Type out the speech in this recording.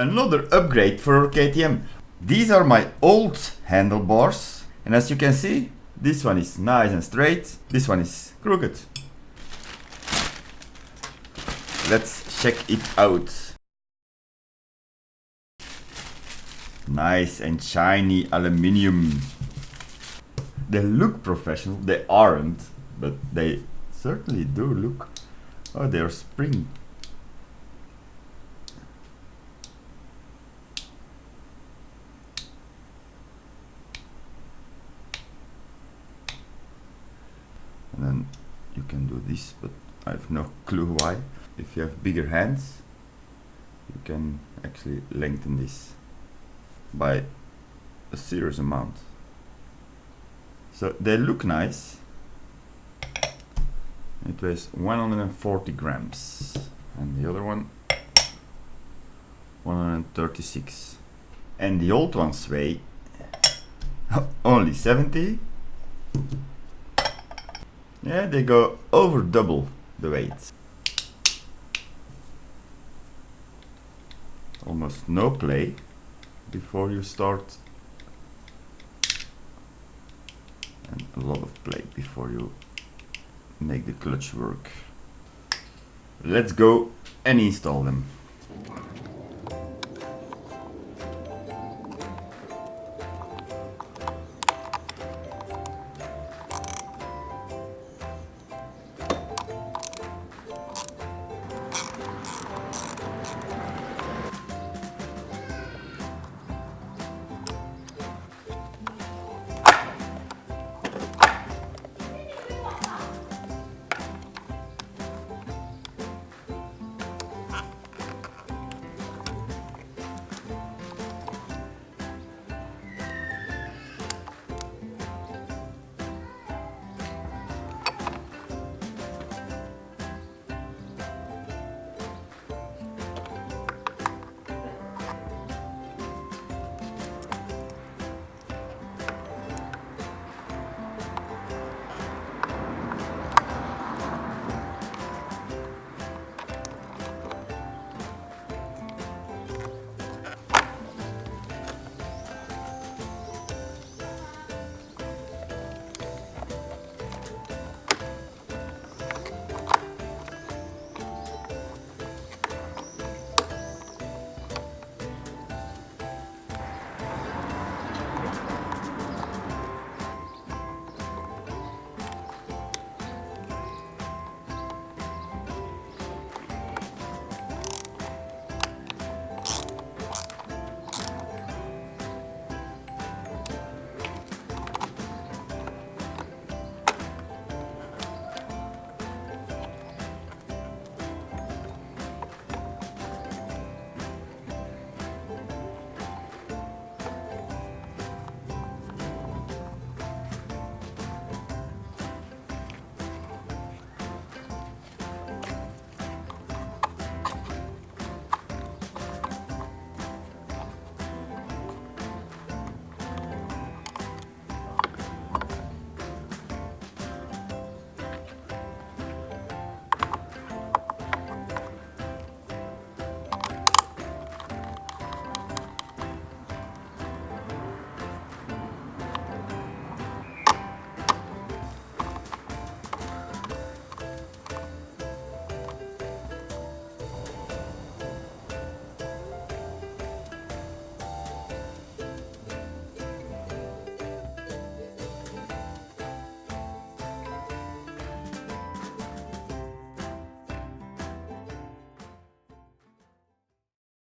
another upgrade for our KTM. These are my old handlebars, and as you can see, this one is nice and straight, this one is crooked. Let's check it out. Nice and shiny aluminium. They look professional, they aren't, but they certainly do look. Oh, they're spring. And then you can do this, but I have no clue why. If you have bigger hands, you can actually lengthen this by a serious amount. So they look nice. It weighs 140 grams, and the other one 136. And the old ones weigh only 70. Yeah, they go over double the weight. Almost no play before you start, and a lot of play before you make the clutch work. Let's go and install them.